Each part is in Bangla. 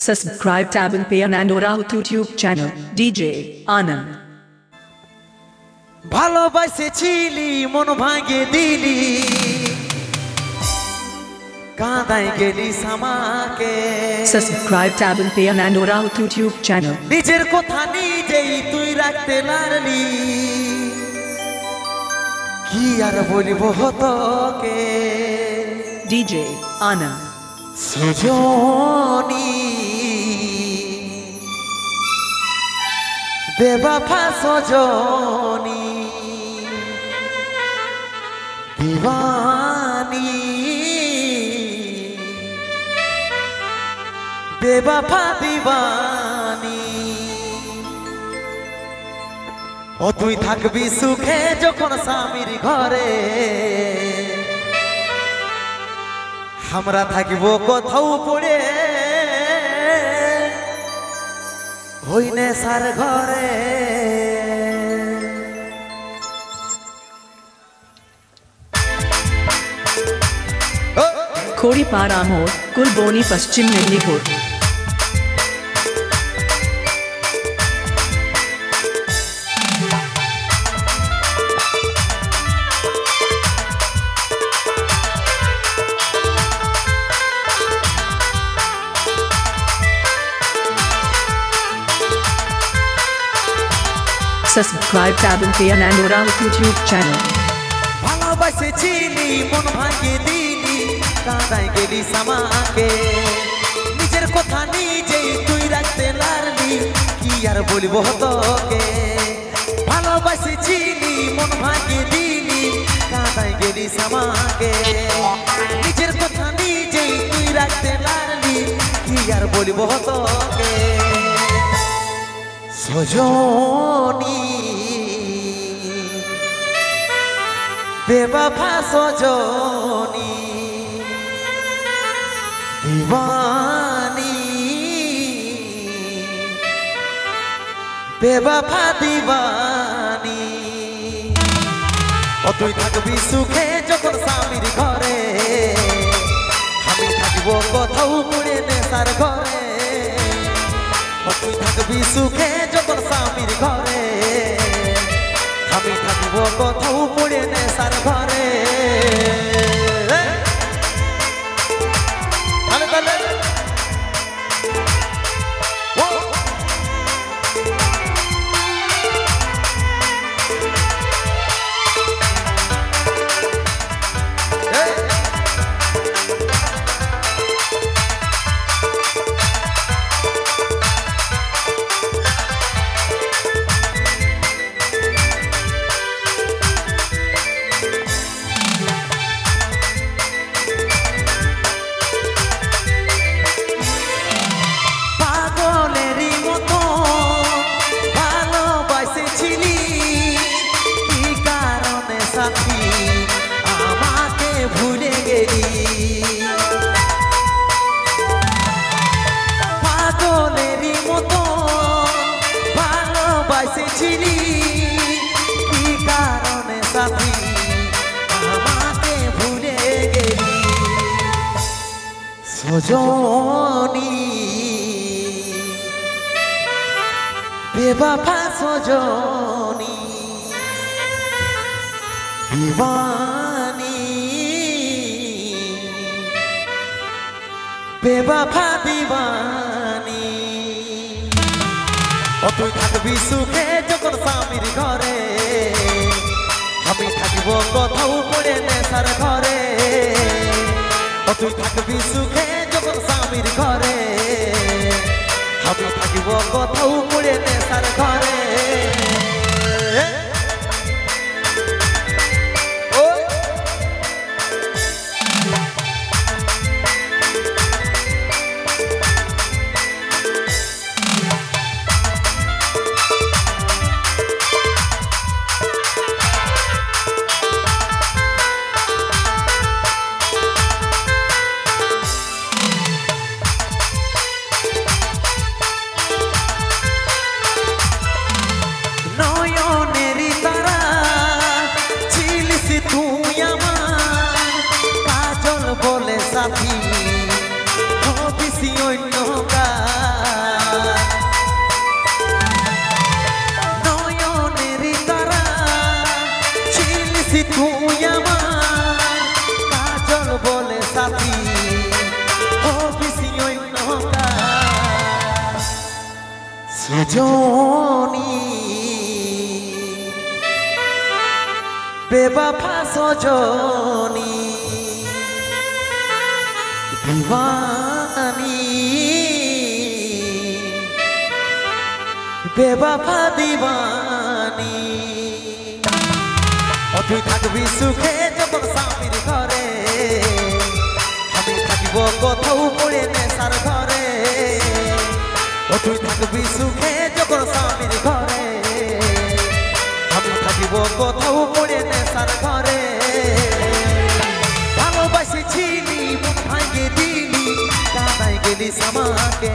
Subscribe tab and pay Anandora YouTube channel DJ Anand. ভালোবাসেছিলি মন ভাঙে দিলি কাঁদাই গেলি আমাকে Subscribe tab and pay Anandora YouTube channel নিজের কথা নিজেই তুই রাখতে লারলি কি আর বলবো তোকে DJ Anand. সজনী বেওয়াফা সজনী দিওয়ানি বেওয়াফা দিওয়ানি ও তুই থাকবি সুখে যখন স্বামীর ঘরে আমরা থাকিব কোথাও পড়ে হইনে সার ঘরে खोड़ीपारा मोड़ कुलबोनी पश्चिम Medinipur. Subscribe tab and pay Anandora YouTube channel. ভালোবাসেছিলি মন ভাঙে দিলি কাঁদাই গেলি আমাকে নিজের কথা নিজেই তুই রাখতে লারলি কি আর বলবো তোকে ভালোবাসেছিলি মন ভাঙে দিলি কাঁদাই গেলি আমাকে নিজের কথা নিজেই তুই রাখতে লারলি কি আর বলবো তোকে সজনী বেওয়াফা সজনী দিওয়ানি বেওয়াফা দিওয়ানি ও তুই থাকবি সুখে যখন স্বামীর ঘরে আমি থাকবো কোথাও মুড়ে নেশার ঘরে ও তুই থাকবি সুখে যখন স্বামীর ঘরে আমি থাকিব কোথাও পড়ে নেশার ঘরে আমাকে ভুলে গেলি পাগলেরই মতো ভালোবাসেছিলি কি কারণে সাথী আমাকে ভুলে গেলি সজনী বেওয়াফা সজনী দিওয়ানি বেওয়াফা দিওয়ানি ও তুই থাকবি সুখে যখন স্বামীর ঘরে আমি থাকিব কোথাও পড়ে নেশার ঘরে ও তুই থাকবি সুখে যখন স্বামীর ঘরে আমি থাকিব কোথাও পড়ে নেশার ঘরে সজনী বেবাফা সজনী দিবানী বেবাফা দিবানী তুই থাকবি সুখে যখন স্বামীর ঘরে আমি থাকিব কোথাও পড়ে নেশার ঘরে তুই থাকবি সুখে যখন স্বামীর ঘরে আমি থাকিব কোথাও পড়ে নেশার ঘরে ভালোবাসেছিলি মন ভাঙে দিলি কানাই গেলি আমাকে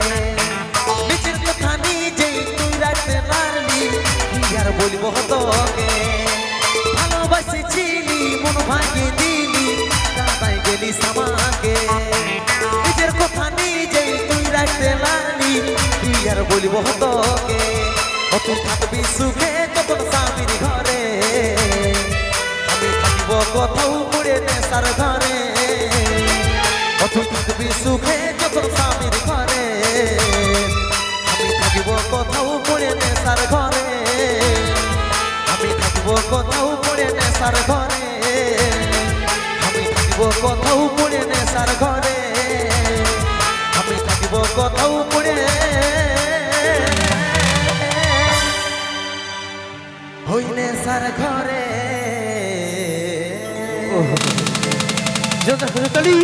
নিজের কথা নিজেই তুই রাখতে পারলি কি আর বলবো তোকে ভালোবাসেছিলি মন ভাঙে দিলি কানাই গেলি আমাকে নিজের কথা নিজেই তুই রাখতে পারলি কি আর বলবো তোকে তুই থাকবি সুখে যখন স্বামীর ঘরে আমি থাকিব কোথাও পড়ে নেশার ঘরে তুই থাকবি সুখে যখন স্বামীর ঘরে আমি থাকিব কোথাও পড়ে নেশার ঘরে আমি থাকিব কোথাও পড়ে নেশার ঘরে আমি থাকিব কোথাও পড়ে নেশার ঘরে আমি থাকিব কোথাও পড়ে হইলে সার ঘরে জোরে তালি